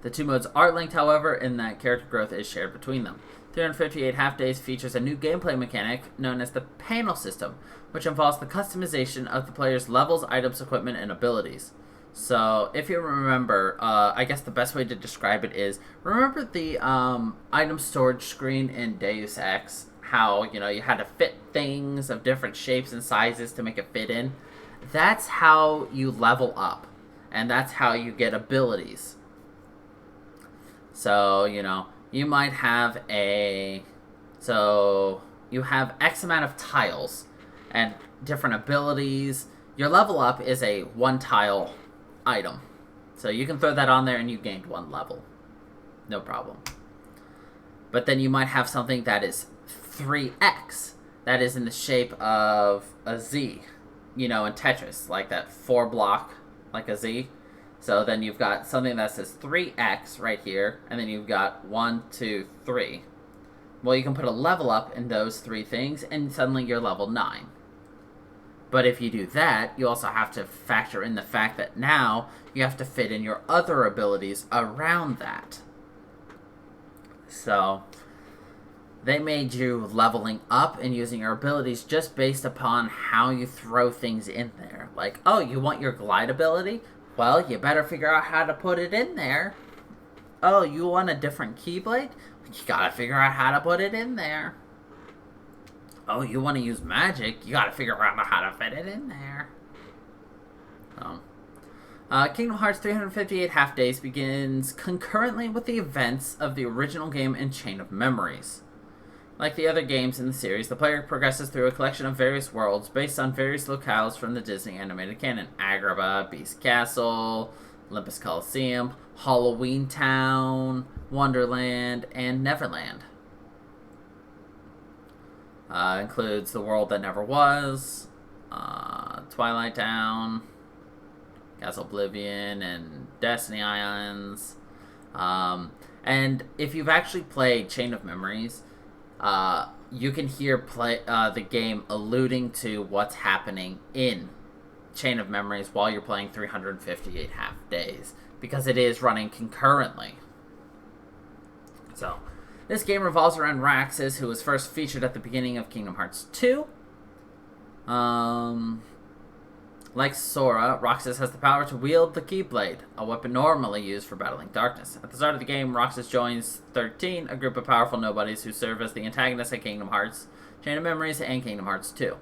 A: The two modes are linked, however, in that character growth is shared between them. 358 Half Days features a new gameplay mechanic known as the panel system, which involves the customization of the player's levels, items, equipment, and abilities. So, if you remember, I guess the best way to describe it is, remember the item storage screen in Deus Ex? How, you had to fit things of different shapes and sizes to make it fit in? That's how you level up, and that's how you get abilities. So, you might have you have X amount of tiles and different abilities. Your level up is a one tile item. So you can throw that on there and you gained one level. No problem. But then you might have something that is 3x. That is in the shape of a Z. In Tetris, like that 4 block, like a Z. So then you've got something that says 3x right here, and then you've got 1, 2, 3. Well, you can put a level up in those 3 things, and suddenly you're level 9. But if you do that, you also have to factor in the fact that now you have to fit in your other abilities around that. So they made you leveling up and using your abilities just based upon how you throw things in there. Like, oh, you want your glide ability? Well, you better figure out how to put it in there. Oh, you want a different Keyblade? You gotta figure out how to put it in there. Oh, you want to use magic? You gotta figure out how to fit it in there. Kingdom Hearts 358 Half Days begins concurrently with the events of the original game and Chain of Memories. Like the other games in the series, the player progresses through a collection of various worlds based on various locales from the Disney animated canon. Agrabah, Beast Castle, Olympus Coliseum, Halloween Town, Wonderland, and Neverland. Includes the world that never was, Twilight Town, Castle Oblivion, and Destiny Islands. And if you've actually played Chain of Memories, you can hear the game alluding to what's happening in Chain of Memories while you're playing 358 Half Days, because it is running concurrently. So, this game revolves around Roxas, who was first featured at the beginning of Kingdom Hearts 2. Like Sora, Roxas has the power to wield the Keyblade, a weapon normally used for battling darkness. At the start of the game, Roxas joins 13, a group of powerful nobodies who serve as the antagonists at Kingdom Hearts, Chain of Memories, and Kingdom Hearts 2.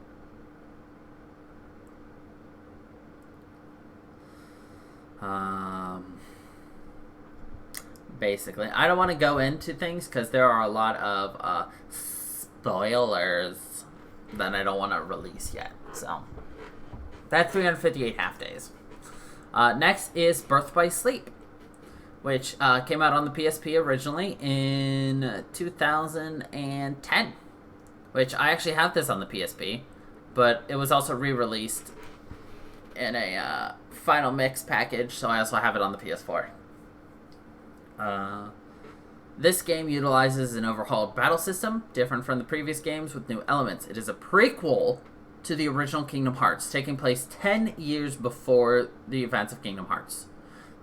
A: Basically, I don't want to go into things because there are a lot of spoilers that I don't want to release yet, so that's 358 Half Days. Next is Birth by Sleep, which came out on the PSP originally in 2010, which I actually have this on the PSP, but it was also re-released in a final mix package, so I also have it on the PS4. This game utilizes an overhauled battle system, different from the previous games with new elements. It is a prequel to the original Kingdom Hearts, taking place 10 years before the events of Kingdom Hearts.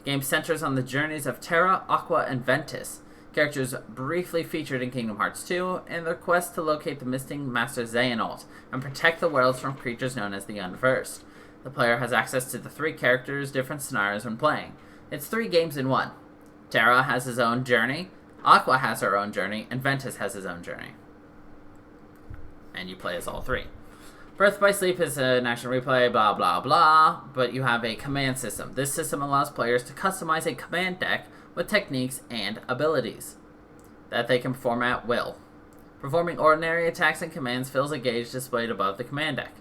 A: The game centers on the journeys of Terra, Aqua, and Ventus, characters briefly featured in Kingdom Hearts 2, and their quest to locate the missing Master Xehanort and protect the worlds from creatures known as the Unversed. The player has access to the 3 characters' different scenarios when playing. It's 3 games in one. Terra has his own journey, Aqua has her own journey, and Ventus has his own journey. And you play as all 3. Birth by Sleep is an action replay, blah blah blah, but you have a command system. This system allows players to customize a command deck with techniques and abilities that they can perform at will. Performing ordinary attacks and commands fills a gauge displayed above the command deck.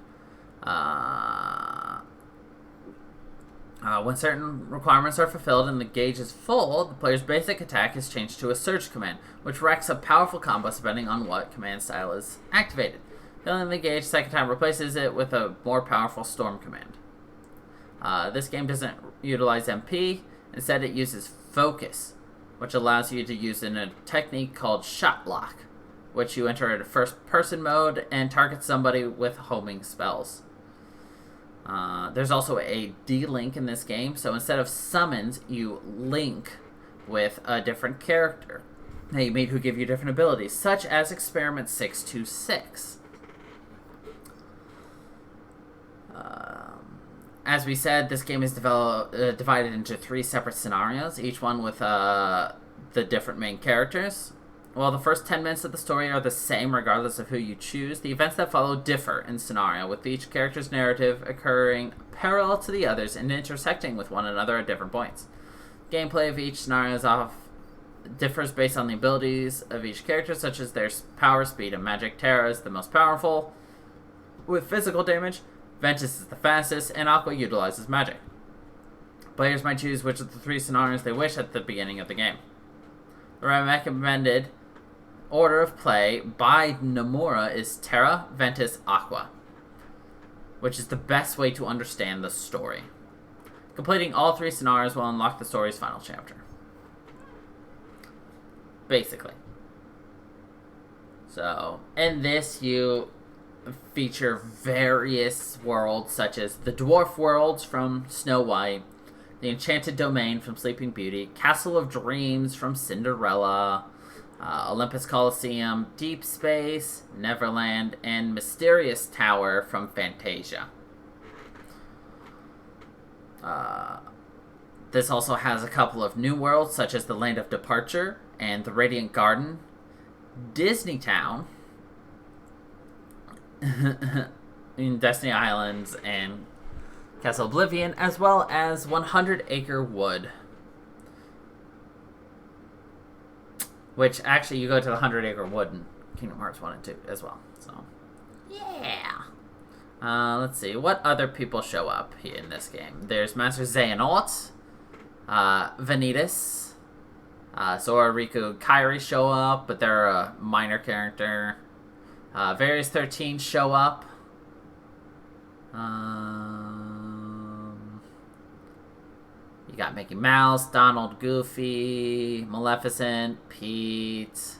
A: When certain requirements are fulfilled and the gauge is full, the player's basic attack is changed to a surge command, which racks up powerful combos depending on what command style is activated. Filling the gauge second time replaces it with a more powerful storm command. This game doesn't utilize MP, instead it uses focus, which allows you to use a technique called shot lock, which you enter at a first person mode and target somebody with homing spells. There's also a D-Link in this game, so instead of summons, you link with a different character that you meet who give you different abilities, such as Experiment 626. As we said, this game is divided into 3 separate scenarios, each one with the different main characters. While the first 10 minutes of the story are the same regardless of who you choose, the events that follow differ in scenario, with each character's narrative occurring parallel to the others and intersecting with one another at different points. Gameplay of each scenario differs based on the abilities of each character, such as their power, speed, and magic. Terra is the most powerful with physical damage, Ventus is the fastest, and Aqua utilizes magic. Players might choose which of the 3 scenarios they wish at the beginning of the game. The recommended order of play by Nomura is Terra, Ventus, Aqua, which is the best way to understand the story. Completing all 3 scenarios will unlock the story's final chapter. Basically. So, in this you feature various worlds such as the Dwarf Worlds from Snow White, the Enchanted Domain from Sleeping Beauty, Castle of Dreams from Cinderella, Olympus Coliseum, Deep Space, Neverland, and Mysterious Tower from Fantasia. This also has a couple of new worlds, such as the Land of Departure and the Radiant Garden, Disney Town, in Destiny Islands, and Castle Oblivion, as well as 100 Acre Wood. Which, actually, you go to the 100 Acre Wood in Kingdom Hearts 1 and 2 as well. So, yeah. Let's see. What other people show up here in this game? There's Master Xehanort, Vanitas, Sora, Riku, Kairi show up, but they're a minor character. Various 13 show up. You got Mickey Mouse, Donald, Goofy, Maleficent, Pete,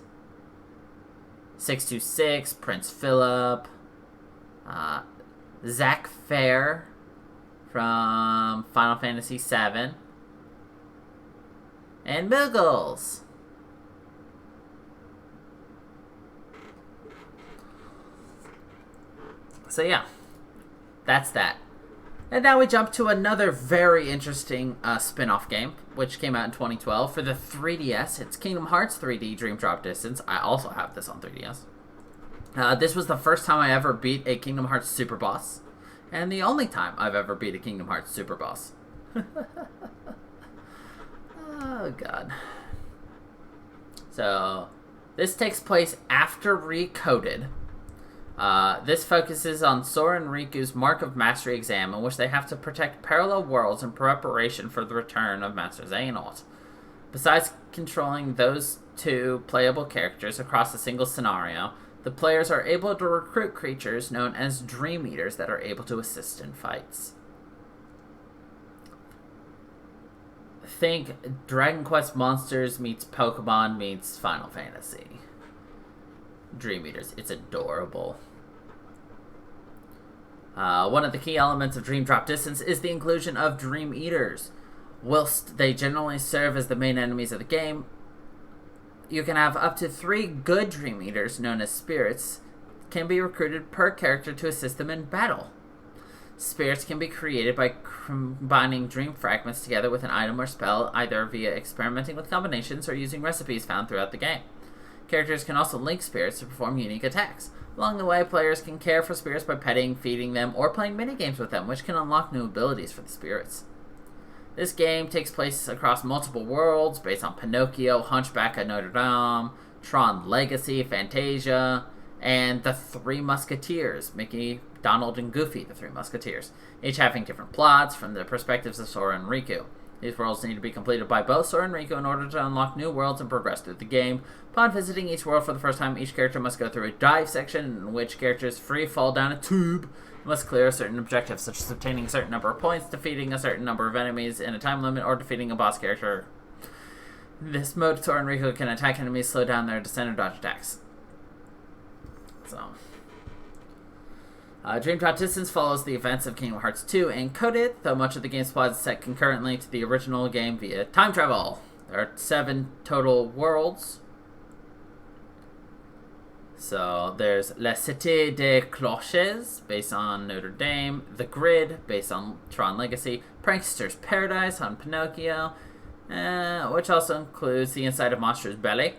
A: 626, Prince Philip, Zack Fair from Final Fantasy VII, and Moogles. So yeah, that's that. And now we jump to another very interesting spin-off game, which came out in 2012 for the 3DS. It's Kingdom Hearts 3D Dreamtrap Distance. I also have this on 3DS. This was the first time I ever beat a Kingdom Hearts Super Boss, and the only time I've ever beat a Kingdom Hearts Super Boss. Oh, God. So, this takes place after Recoded. This focuses on Sora and Riku's Mark of Mastery exam, in which they have to protect parallel worlds in preparation for the return of Master Xehanort. Besides controlling those 2 playable characters across a single scenario, the players are able to recruit creatures known as Dream Eaters that are able to assist in fights. think Dragon Quest Monsters meets Pokemon meets Final Fantasy. Dream Eaters. It's adorable. One of the key elements of Dreamtrap Distance is the inclusion of Dream Eaters. Whilst they generally serve as the main enemies of the game, you can have up to 3 good Dream Eaters, known as spirits, can be recruited per character to assist them in battle. Spirits can be created by combining dream fragments together with an item or spell, either via experimenting with combinations or using recipes found throughout the game. Characters can also link spirits to perform unique attacks. Along the way, players can care for spirits by petting, feeding them, or playing minigames with them, which can unlock new abilities for the spirits. This game takes place across multiple worlds, based on Pinocchio, Hunchback of Notre Dame, Tron Legacy, Fantasia, and the Three Musketeers, Mickey, Donald, and Goofy, the Three Musketeers, each having different plots from the perspectives of Sora and Riku. These worlds need to be completed by both Sora and Riku in order to unlock new worlds and progress through the game. Upon visiting each world for the first time, each character must go through a dive section in which characters free fall down a tube and must clear a certain objective, such as obtaining a certain number of points, defeating a certain number of enemies in a time limit, or defeating a boss character. This mode, Sora and Riku can attack enemies, slow down their descent, or dodge attacks. Dreamtrap Distance follows the events of Kingdom Hearts 2 and Coded, though much of the game's plot is set concurrently to the original game via time travel. There are 7 total worlds. So there's La Cité des Cloches, based on Notre Dame, The Grid, based on Tron Legacy, Prankster's Paradise on Pinocchio, which also includes the inside of Monster's Belly,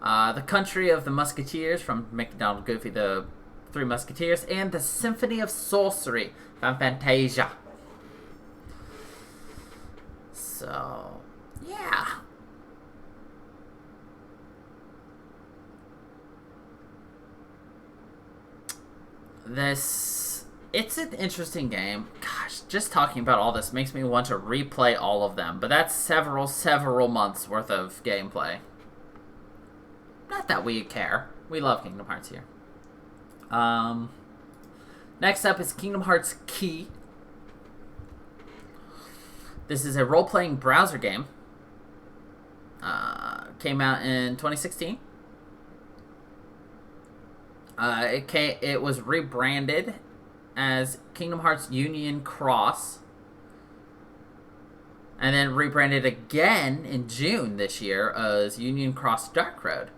A: the Country of the Musketeers from Mickey, Donald, Goofy, the Three Musketeers, and the Symphony of Sorcery from Fantasia. So, yeah. It's an interesting game. Gosh, just talking about all this makes me want to replay all of them, but that's several months worth of gameplay. Not that we care. We love Kingdom Hearts here. Next up is Kingdom Hearts Key. This is a role-playing browser game. Came out in 2016. It was rebranded as Kingdom Hearts Union Cross, and then rebranded again in June this year as Union Cross Dark Road,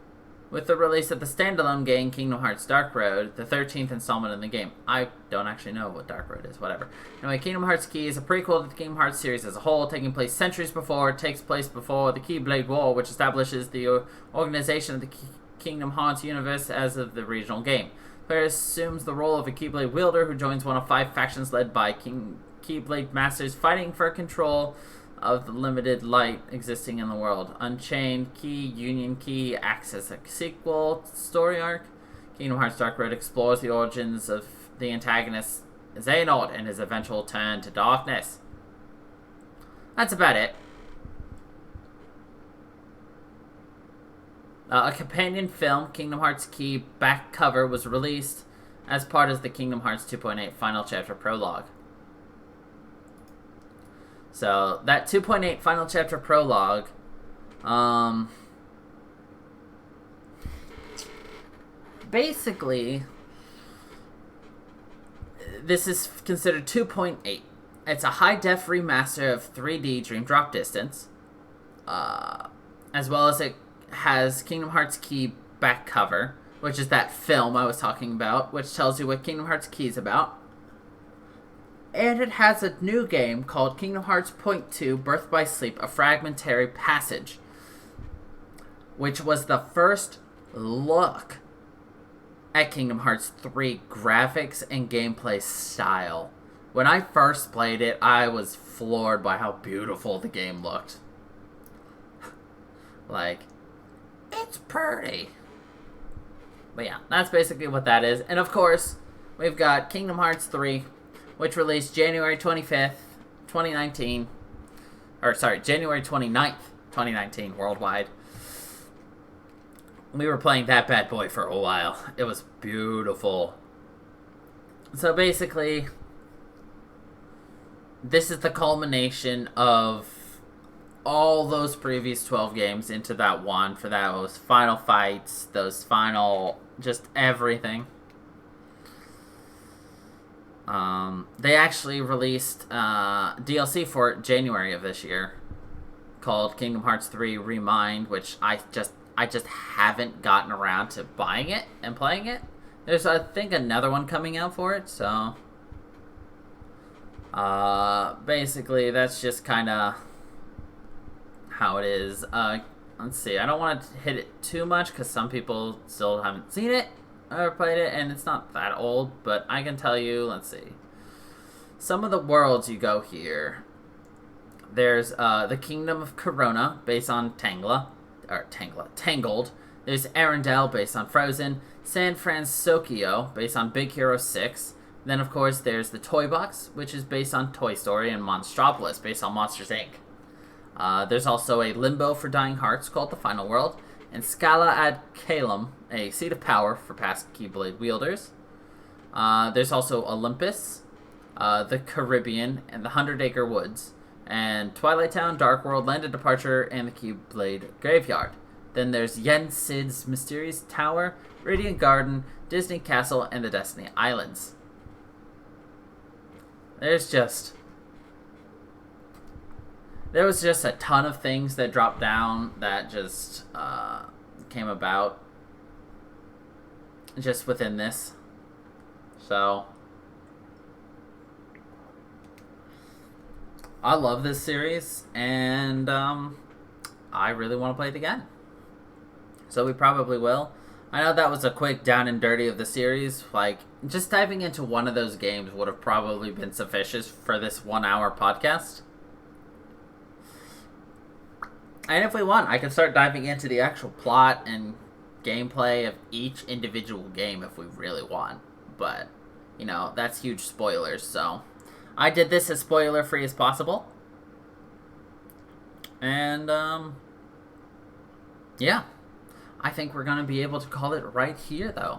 A: with the release of the standalone game Kingdom Hearts Dark Road, the 13th installment in the game. I don't actually know what Dark Road is, whatever. Anyway, Kingdom Hearts Key is a prequel to the Kingdom Hearts series as a whole, taking place centuries before. It takes place before the Keyblade War, which establishes the organization of the Kingdom Hearts universe as of the regional game. Player assumes the role of a Keyblade wielder who joins one of 5 factions led by Keyblade Masters fighting for control of the limited light existing in the world. Unchained Key, Union Key acts as a sequel story arc. Kingdom Hearts Dark Road explores the origins of the antagonist Xehanort and his eventual turn to darkness. That's about it. A companion film, Kingdom Hearts Key back cover, was released as part of the Kingdom Hearts 2.8 Final Chapter Prologue. So, that 2.8 Final Chapter Prologue, basically, this is considered 2.8. It's a high-def remaster of 3D Dreamtrap Distance, as well as it has Kingdom Hearts Key back cover, which is that film I was talking about, which tells you what Kingdom Hearts Key is about. And it has a new game called Kingdom Hearts Point 2 Birth by Sleep, a Fragmentary Passage, which was the first look at Kingdom Hearts 3 graphics and gameplay style. When I first played it, I was floored by how beautiful the game looked. Like, it's pretty. But yeah, that's basically what that is. And of course, we've got Kingdom Hearts 3, which released January 25th, 2019. Or, sorry, January 29th, 2019, worldwide. We were playing that bad boy for a while. It was beautiful. So basically, this is the culmination of all those previous 12 games into that one for those final fights, those final, just everything. They actually released DLC for it January of this year called Kingdom Hearts 3 Remind, which I just haven't gotten around to buying it and playing it. There's, I think, another one coming out for it, so basically that's just kind of how it is. Let's see, I don't want to hit it too much because some people still haven't seen it or played it, and it's not that old, but I can tell you, let's see, some of the worlds you go here. There's the Kingdom of Corona, based on Tangled. There's Arendelle, based on Frozen. San Francisco, based on Big Hero 6. Then, of course, there's the Toy Box, which is based on Toy Story, and Monstropolis, based on Monsters, Inc. There's also a Limbo for Dying Hearts called The Final World, and Scala ad Caelum, a Seat of Power for past Keyblade wielders. There's also Olympus, the Caribbean, and the 100 Acre Woods, and Twilight Town, Dark World, Land of Departure, and the Keyblade Graveyard. Then there's Yen Sid's Mysterious Tower, Radiant Garden, Disney Castle, and the Destiny Islands. There was just a ton of things that dropped down that just came about just within this. So I love this series, and I really want to play it again. So we probably will. I know that was a quick down and dirty of the series. Like, just diving into one of those games would have probably been sufficient for this 1 hour podcast. And if we want, I can start diving into the actual plot and gameplay of each individual game if we really want. But, you know, that's huge spoilers, so I did this as spoiler-free as possible. And, yeah. I think we're going to be able to call it right here, though.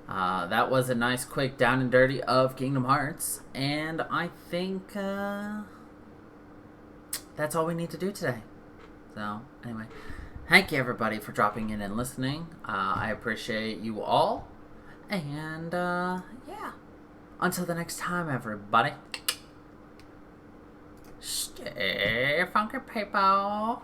A: That was a nice, quick down and dirty of Kingdom Hearts. And I think that's all we need to do today. So, anyway. Thank you, everybody, for dropping in and listening. I appreciate you all. And, yeah. Until the next time, everybody. Stay funky, people.